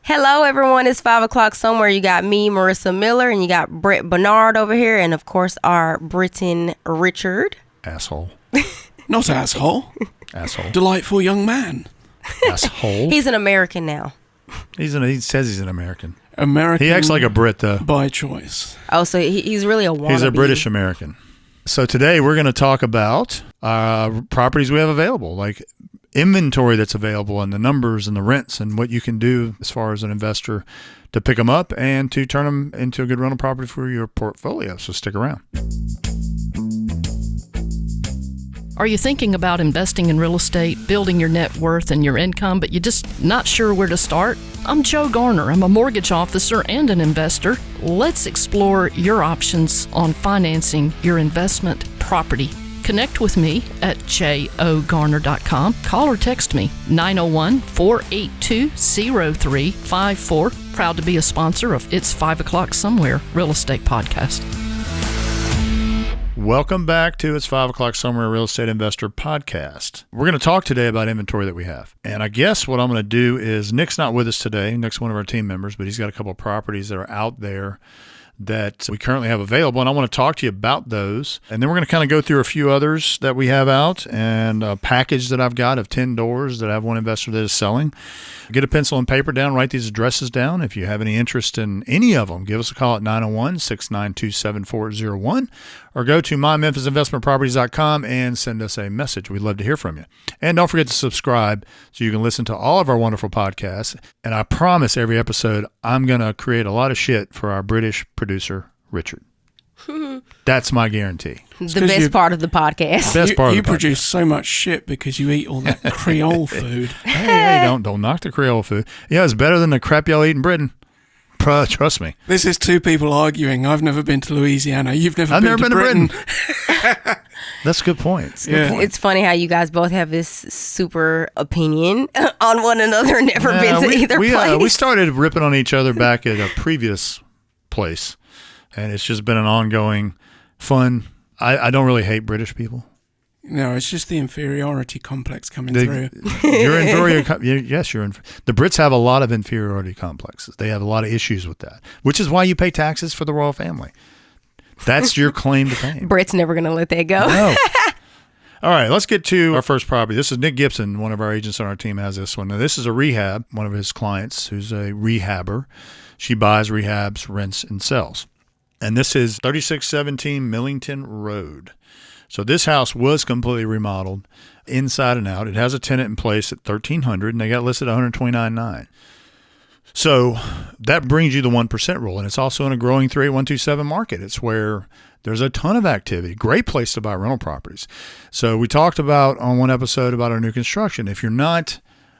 Hello, everyone. It's 5 o'clock somewhere. You got me, Marissa Miller, and you got Brett Bernard over here, and of course, our Britain Richard. Asshole. Not asshole. Asshole. Delightful young man. Asshole. He's an American now. He says he's an American. American. He acts like a Brit, though. By choice. Oh, so he's really a wannabe. He's a British American. So today we're going to talk about properties we have available, like inventory that's available and the numbers and the rents and what you can do as far as an investor to pick them up and to turn them into a good rental property for your portfolio. So stick around. Are you thinking about investing in real estate, building your net worth and your income, but you're just not sure where to start? I'm Joe Garner. I'm a mortgage officer and an investor. Let's explore your options on financing your investment property. Connect with me at jogarner.com. Call or text me 901-482-0354. Proud to be a sponsor of It's 5 O'Clock Somewhere Real Estate Podcast. Welcome back to It's 5 O'Clock Somewhere Real Estate Investor Podcast. We're going to talk today about inventory that we have. And I guess what I'm going to do is, Nick's not with us today. Nick's one of our team members, but he's got a couple of properties that are out there that we currently have available, and I want to talk to you about those. And then we're going to kind of go through a few others that we have out and a package that I've got of 10 doors that I have one investor that is selling. Get a pencil and paper down, write these addresses down. If you have any interest in any of them, give us a call at 901-692-7401 or go to mymemphisinvestmentproperties.com and send us a message. We'd love to hear from you. And don't forget to subscribe so you can listen to all of our wonderful podcasts. And I promise every episode I'm going to create a lot of shit for our British producer, Richard. That's my guarantee. The best part of the podcast. You produce so much shit because you eat all that Creole food. Hey, don't knock the Creole food. Yeah, it's better than the crap y'all eat in Britain. Trust me. This is two people arguing. I've never been to Louisiana. You've never I've been never to been Britain. to Britain. That's a good point. It's funny how you guys both have this super opinion on one another and never been to either place. We started ripping on each other back at a previous place, and it's just been an ongoing fun. I don't really hate British people. No, it's just the inferiority complex coming through. You're inferior. Yes, you're. The Brits have a lot of inferiority complexes. They have a lot of issues with that, which is why you pay taxes for the royal family. That's your claim to fame. Brett's never going to let that go. No. All right, let's get to our first property. This is Nick Gibson, one of our agents on our team, has this one. Now, this is a rehab, one of his clients who's a rehabber. She buys, rehabs, rents, and sells. And this is 3617 Millington Rd. So this house was completely remodeled inside and out. It has a tenant in place at $1,300, and they got listed at $129,900. So that brings you the 1% rule, and it's also in a growing 38127 market. It's where there's a ton of activity. Great place to buy rental properties. So we talked about on one episode about our new construction. If you're not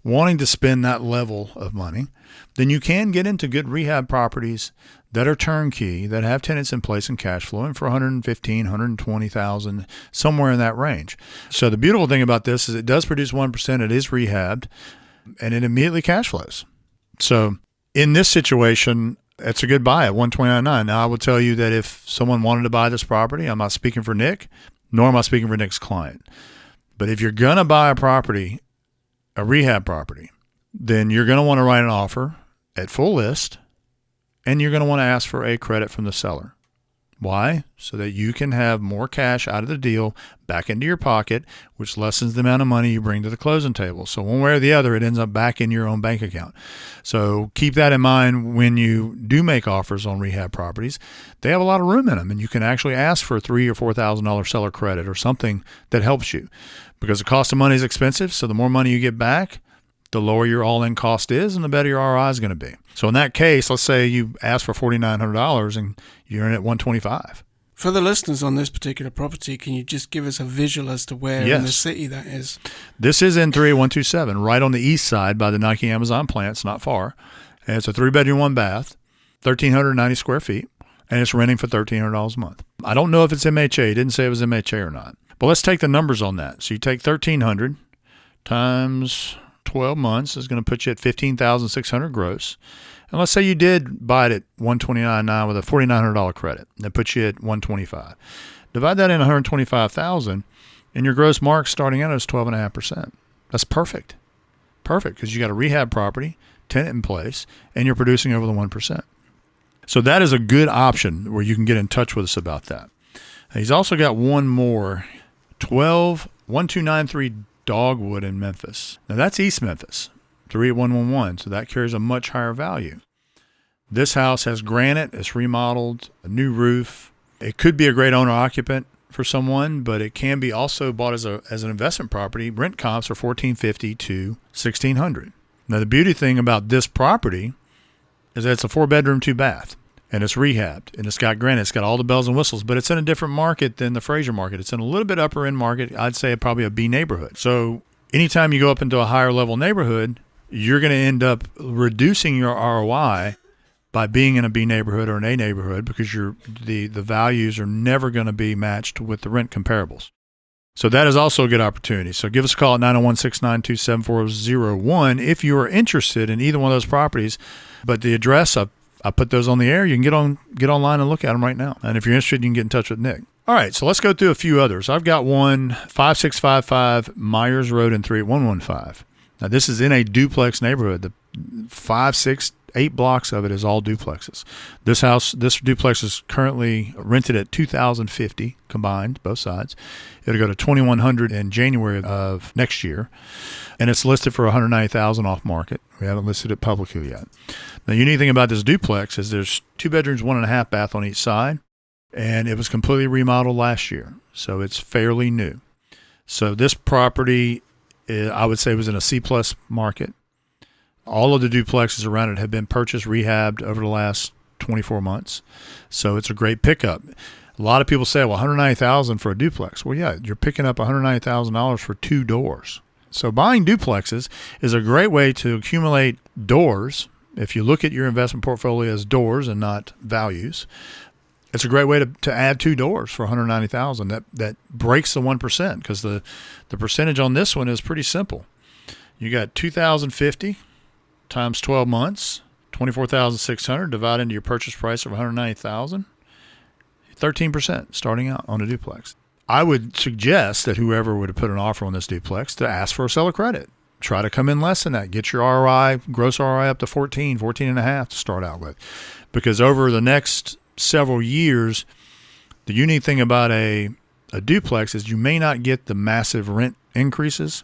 wanting to spend that level of money, then you can get into good rehab properties that are turnkey, that have tenants in place and cash flowing for $115,000, $120,000, somewhere in that range. So the beautiful thing about this is it does produce 1%. It is rehabbed, and it immediately cash flows. So in this situation, it's a good buy at $129,900. Now, I will tell you that if someone wanted to buy this property, I'm not speaking for Nick, nor am I speaking for Nick's client. But if you're going to buy a property, a rehab property, then you're going to want to write an offer at full list, and you're going to want to ask for a credit from the seller. Why? So that you can have more cash out of the deal back into your pocket, which lessens the amount of money you bring to the closing table. So one way or the other, it ends up back in your own bank account. So keep that in mind when you do make offers on rehab properties. They have a lot of room in them, and you can actually ask for a $3,000 or $4,000 seller credit or something that helps you, because the cost of money is expensive. So the more money you get back, the lower your all-in cost is, and the better your ROI is going to be. So in that case, let's say you ask for $4,900 and you're in at $125,000. For the listeners on this particular property, can you just give us a visual as to where in the city that is? This is in 38127, right on the east side by the Nike Amazon plants, not far. And it's a 3-bedroom, 1-bath, 1,390 square feet, and it's renting for $1,300 a month. I don't know if it's MHA. It didn't say it was MHA or not. But let's take the numbers on that. So you take $1,300 times 12 months is going to put you at $15,600 gross. And let's say you did buy it at $129,900 with a $4,900 credit. That puts you at $125,000. Divide that in $125,000, and your gross mark starting out is 12.5%. That's perfect. Perfect, because you got a rehab property, tenant in place, and you're producing over the 1%. So that is a good option where you can get in touch with us about that. He's also got one more, 1293 Dogwood in Memphis. Now that's East Memphis, 38111, so that carries a much higher value. This house has granite, it's remodeled, a new roof. It could be a great owner-occupant for someone, but it can be also bought as an investment property. Rent comps are $1,450 to $1,600. Now the beauty thing about this property is that it's a 4-bedroom, 2-bath, and it's rehabbed, and it's got granite, it's got all the bells and whistles, but it's in a different market than the Frayser market. It's in a little bit upper end market. I'd say probably a B neighborhood. So anytime you go up into a higher level neighborhood, you're going to end up reducing your ROI by being in a B neighborhood or an A neighborhood, because the values are never going to be matched with the rent comparables. So that is also a good opportunity. So give us a call at 901-692-7401 if you are interested in either one of those properties. But the address, I put those on the air. You can get online and look at them right now. And if you're interested, you can get in touch with Nick. All right, so let's go through a few others. I've got one, 5655 Myers Road in 38115. Now this is in a duplex neighborhood. The 5, 6, 8 blocks of it is all duplexes. This duplex is currently rented at $2,050 combined, both sides. It'll go to $2,100 in January of next year, and it's listed for $190,000 off market. We haven't listed it publicly yet. The unique thing about this duplex is there's 2 bedrooms, 1.5 bath on each side, and it was completely remodeled last year, so it's fairly new. So this property, I would say, was in a C+ market. All of the duplexes around it have been purchased, rehabbed over the last 24 months. So it's a great pickup. A lot of people say, well, $190,000 for a duplex. Well, yeah, you're picking up $190,000 for 2 doors. So buying duplexes is a great way to accumulate doors. If you look at your investment portfolio as doors and not values, it's a great way to add 2 doors for $190,000. That breaks the 1%, because the percentage on this one is pretty simple. You got $2,050 times 12 months, $24,600 divided into your purchase price of $190,000, 13% starting out on a duplex. I would suggest that whoever would have put an offer on this duplex to ask for a seller credit. Try to come in less than that. Get your ROI, gross ROI up to 14 and a half to start out with. Because over the next several years, the unique thing about a duplex is you may not get the massive rent increases,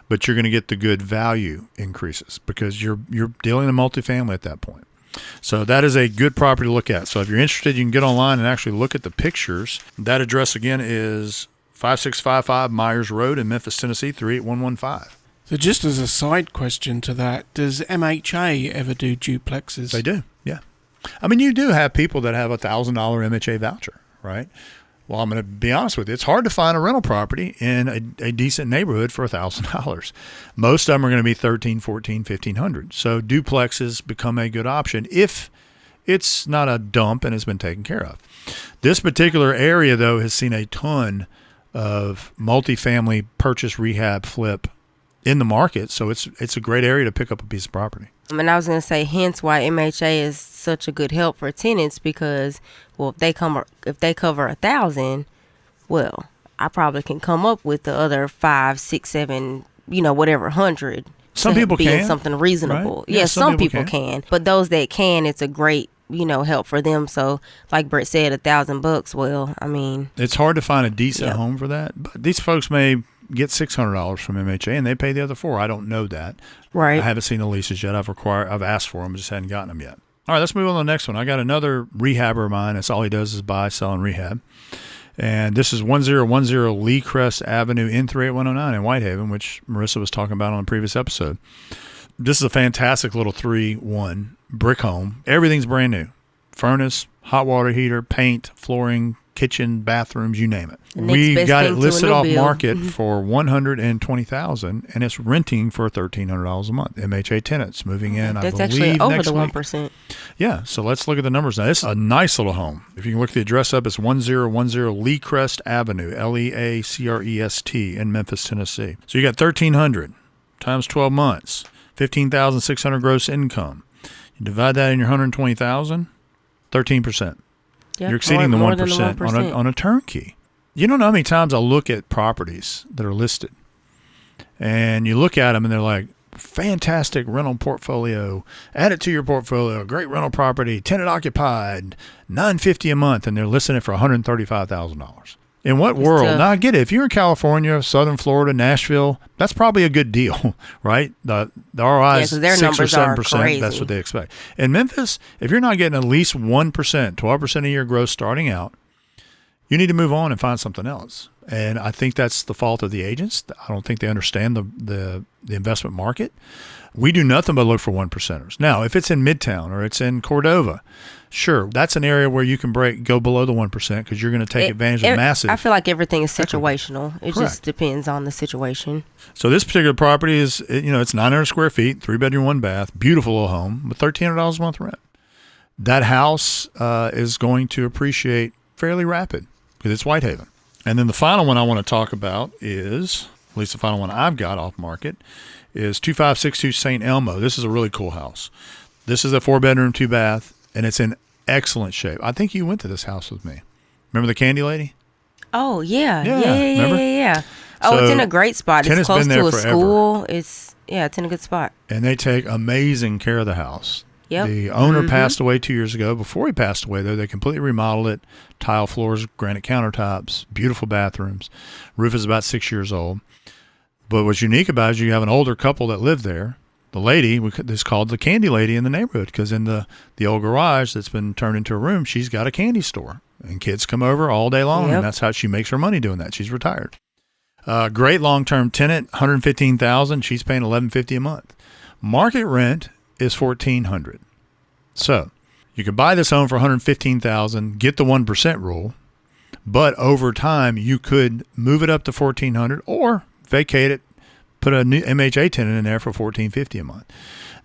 but you're going to get the good value increases, because you're dealing in multifamily at that point. So that is a good property to look at. So if you're interested, you can get online and actually look at the pictures. That address again is 5655 Myers Road in Memphis, Tennessee, 38115. So just as a side question to that, does MHA ever do duplexes? They do, yeah. I mean, you do have people that have a $1,000 MHA voucher, right? Well, I'm going to be honest with you. It's hard to find a rental property in a decent neighborhood for $1,000. Most of them are going to be $1,300, $1,400, $1,500. So duplexes become a good option if it's not a dump and it's been taken care of. This particular area, though, has seen a ton of multifamily purchase, rehab, flip in the market. So it's a great area to pick up a piece of property. And I was going to say, hence why MHA is such a good help for tenants, because, well, if they cover $1,000, well, I probably can come up with the other 5, 6, 7, whatever 100. Some people can. Something reasonable. Right? Yeah, some people can. But those that can, it's a great, help for them. So, like Brett said, $1,000. Well, I mean, it's hard to find a decent home for that. But these folks may get $600 from MHA and they pay the other $400. I don't know that. Right. I haven't seen the leases yet. I've asked for them, just hadn't gotten them yet. All right, let's move on to the next one. I got another rehabber of mine. That's all he does is buy, sell, and rehab. And this is 1010 Lee Crest Avenue in 38109 in Whitehaven, which Marissa was talking about on a previous episode. This is a fantastic little 3-1 brick home. Everything's brand new. Furnace, hot water heater, paint, flooring, kitchen, bathrooms, you name it. We got it listed off market for $120,000, and it's renting for $1,300 a month. MHA tenants moving in, I believe, actually over next the week. 1%. Yeah, so let's look at the numbers now. This is a nice little home. If you can look the address up, it's 1010 Lee Crest Avenue, Leacrest in Memphis, Tennessee. So you got $1,300 times 12 months, $15,600 gross income. You divide that in your $120,000, 13%. Yep, You're exceeding more the 1% on a turnkey. You don't know how many times I look at properties that are listed, and you look at them and they're like, fantastic rental portfolio. Add it to your portfolio. Great rental property, tenant-occupied, $950 a month, and they're listing it for $135,000. In what world? Now, I get it. If you're in California, Southern Florida, Nashville, that's probably a good deal, right? The ROI is 6 or 7%. That's what they expect. In Memphis, if you're not getting at least 1%, 12% of your growth starting out, you need to move on and find something else. And I think that's the fault of the agents. I don't think they understand the investment market. We do nothing but look for 1%ers. Now, if it's in Midtown or it's in Cordova, sure, that's an area where you can go below the 1% because you're going to take advantage of massive. I feel like everything is situational. It just depends on the situation. So this particular property is, it's 900 square feet, 3-bedroom, 1 bath, beautiful little home with $1,300 a month rent. That house is going to appreciate fairly rapid because it's Whitehaven. And then the final one I want to talk about is, at least the final one I've got off market, is 2562 St. Elmo. This is a really cool house. This is a 4-bedroom, 2-bath, and it's in excellent shape. I think you went to this house with me. Remember the Candy Lady? Oh, yeah. Yeah. Oh, it's in a great spot. It's close to a forever. school. It's in a good spot. And they take amazing care of the house. Yep. The owner passed away 2 years ago. Before he passed away, though, they completely remodeled it. Tile floors, granite countertops, beautiful bathrooms. Roof is about 6 years old. But what's unique about it is you have an older couple that live there. The lady is called the Candy Lady in the neighborhood because in the old garage that's been turned into a room, she's got a candy store. And kids come over all day long, and that's how she makes her money doing that. She's retired. Great long-term tenant, $115,000. She's paying $1,150 a month. Market rent is $1,400. So you could buy this home for $115,000, get the 1% rule, but over time you could move it up to $1,400 or vacate it, put a new MHA tenant in there for $1,450 a month.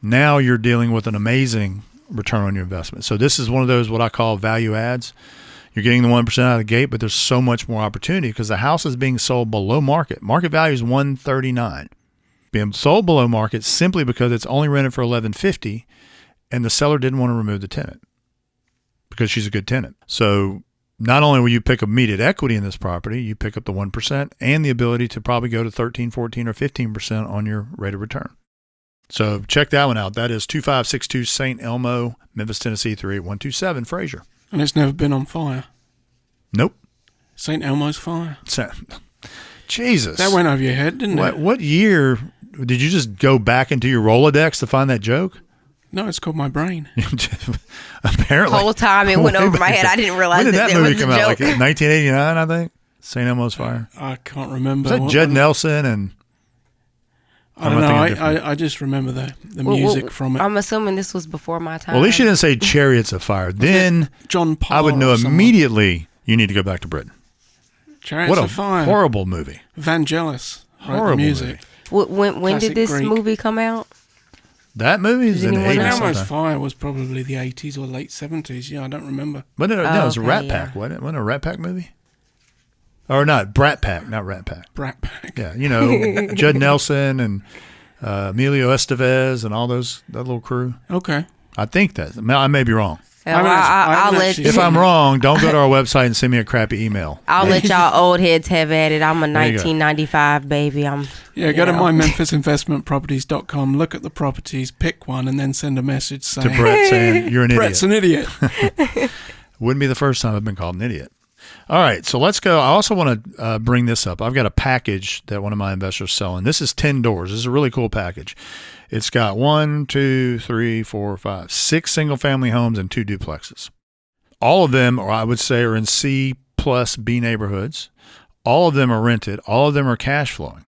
Now you're dealing with an amazing return on your investment. So this is one of those what I call value adds. You're getting the 1% out of the gate, but there's so much more opportunity because the house is being sold below market. Market value is $139. Being sold below market simply because it's only rented for $1,150, and the seller didn't want to remove the tenant because she's a good tenant. So not only will you pick up immediate equity in this property, you pick up the 1% and the ability to probably go to 13, 14, or 15% on your rate of return. So check that one out. That is 2562 St. Elmo, Memphis, Tennessee 38127, Frayser. And it's never been on fire? Nope. St. Elmo's fire? Jesus. That went over your head, didn't it? What year did you just go back into your Rolodex to find that joke? No, it's called my brain. Apparently. The whole time it went over my head. I didn't realize that there was a joke. When did that movie come out? Like 1989, I think? St. Elmo's Fire. I can't remember. Was that Judd Nelson and... I don't know. I just remember the music from it. I'm assuming this was before my time. Well, at least you didn't say Chariots of Fire. Then John Paul I would know immediately you need to go back to Britain. Chariots of Fire. What a horrible movie. Vangelis wrote the music. When did this movie come out? That movie is in the 80s. St. Elmo's Fire was probably the 80s or late 70s. Yeah, I don't remember. But no, it was a Rat Pack, wasn't it? Wasn't it a Rat Pack movie? Or not, Brat Pack, not Rat Pack. Brat Pack. Yeah, Judd Nelson and Emilio Estevez and all that little crew. Okay. I think that. I may be wrong. If I'm wrong, don't go to our website and send me a crappy email. I'll let y'all old heads have at it. I'm a 1995 baby. Go to mymemphisinvestmentproperties.com, look at the properties, pick one, and then send a message saying... To Brett saying, you're an idiot. Brett's an idiot. Wouldn't be the first time I've been called an idiot. All right, so let's go. I also want to bring this up. I've got a package that one of my investors is selling. This is 10 doors. This is a really cool package. It's got 6 single-family homes and 2 duplexes. All of them, or I would say, are in C plus B neighborhoods. All of them are rented. All of them are cash flowing.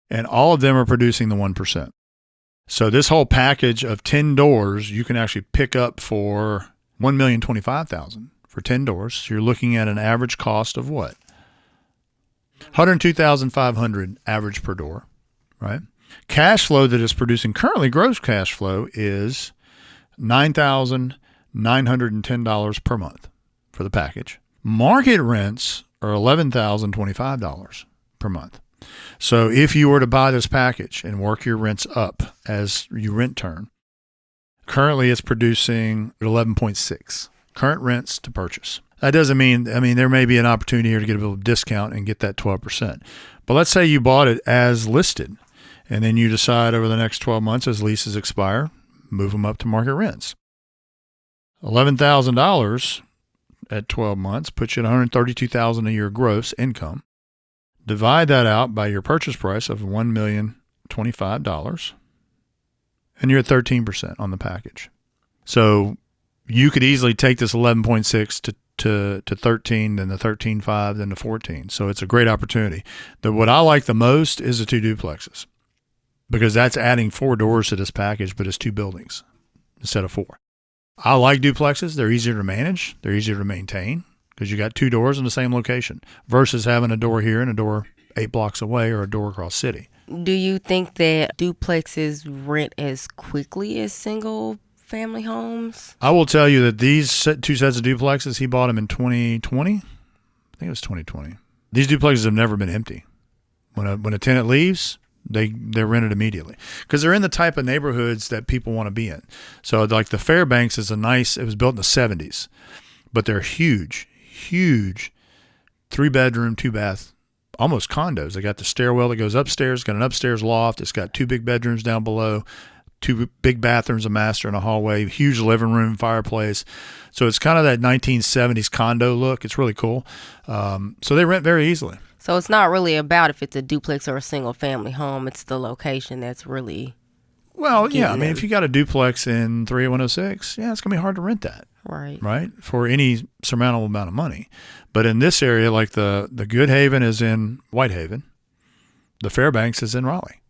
And all of them are producing the 1%. So this whole package of 10 doors, you can actually pick up for $1,025,000 for 10 doors. So you're looking at an average cost of what? $102,500 average per door, right? Cash flow that is producing currently, gross cash flow is $9,910 per month for the package. Market rents are $11,025 per month. So if you were to buy this package and work your rents up as you rent turn, currently it's producing 11.6 current rents to purchase. That doesn't mean, there may be an opportunity here to get a little discount and get that 12%. But let's say you bought it as listed And then you decide over the next 12 months as leases expire, move them up to market rents. $11,000 at 12 months puts you at $132,000 a year gross income. Divide that out by your purchase price of $1,025,000, and you're at 13% on the package. So you could easily take this 11.6 to 13, then the 13.5, then the 14. So it's a great opportunity. What I like the most is the 2 duplexes, because that's adding 4 doors to this package, but it's 2 buildings instead of 4. I like duplexes. They're easier to manage. They're easier to maintain because you got 2 doors in the same location versus having a door here and a door 8 blocks away or a door across city. Do you think that duplexes rent as quickly as single family homes? I will tell you that these 2 sets of duplexes, he bought them in 2020. I think it was 2020. These duplexes have never been empty. When a tenant leaves, they're rented immediately because they're in the type of neighborhoods that people want to be in. So like the Fairbanks is it was built in the 70s, but they're huge 3-bedroom, 2-bath, almost condos. They got the stairwell that goes upstairs, got an upstairs loft. It's got 2 big bedrooms down below, 2 big bathrooms, a master and a hallway, huge living room, fireplace. So it's kind of that 1970s condo look. It's really cool. So they rent very easily. So it's not really about if it's a duplex or a single family home. It's the location that's really... Well, yeah. I mean, if you got a duplex in 30106, yeah, it's going to be hard to rent that. Right? For any surmountable amount of money. But in this area, like the Good Haven is in Whitehaven. The Fairbanks is in Raleigh.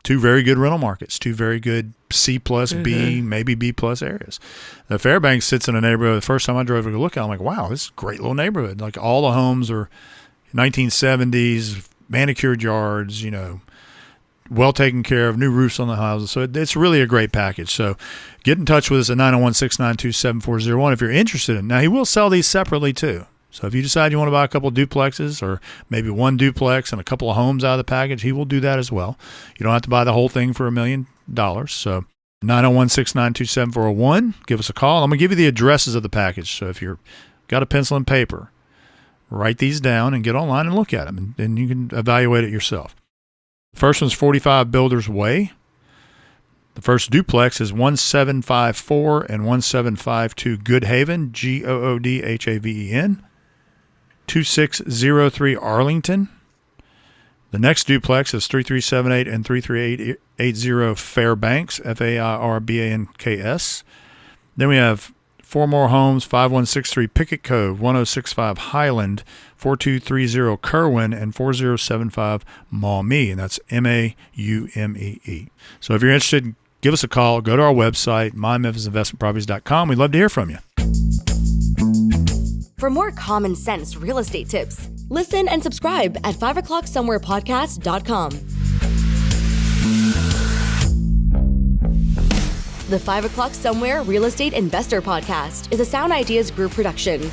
2 very good rental markets, 2 very good C plus B, maybe B plus areas. The Fairbanks sits in a neighborhood. The first time I drove to go look at it, I'm like, wow, this is a great little neighborhood. Like all the homes are 1970s, manicured yards, well taken care of, new roofs on the houses. So it's really a great package. So get in touch with us at 901-692-7401 if you're interested in it. Now, he will sell these separately too. So if you decide you want to buy a couple of duplexes or maybe 1 duplex and a couple of homes out of the package, he will do that as well. You don't have to buy the whole thing for $1 million. So 901-692-7401, give us a call. I'm going to give you the addresses of the package. So if you've got a pencil and paper, write these down and get online and look at them, and you can evaluate it yourself. The first one's 45 Builders Way. The first duplex is 1754 and 1752 Good Haven, Goodhaven, 2603 Arlington. The next duplex is 3378 and 3380 Fairbanks, Fairbanks. Then we have 4 more homes, 5163 Pickett Cove, 1065 Highland, 4230 Kerwin, and 4075 Maumee, and that's Maumee. So if you're interested, give us a call. Go to our website, mymemphisinvestmentproperties.com. We'd love to hear from you. For more common sense real estate tips, listen and subscribe at 5o'clocksomewherepodcast.com. The 5 O'Clock Somewhere Real Estate Investor Podcast is a Sound Ideas Group production.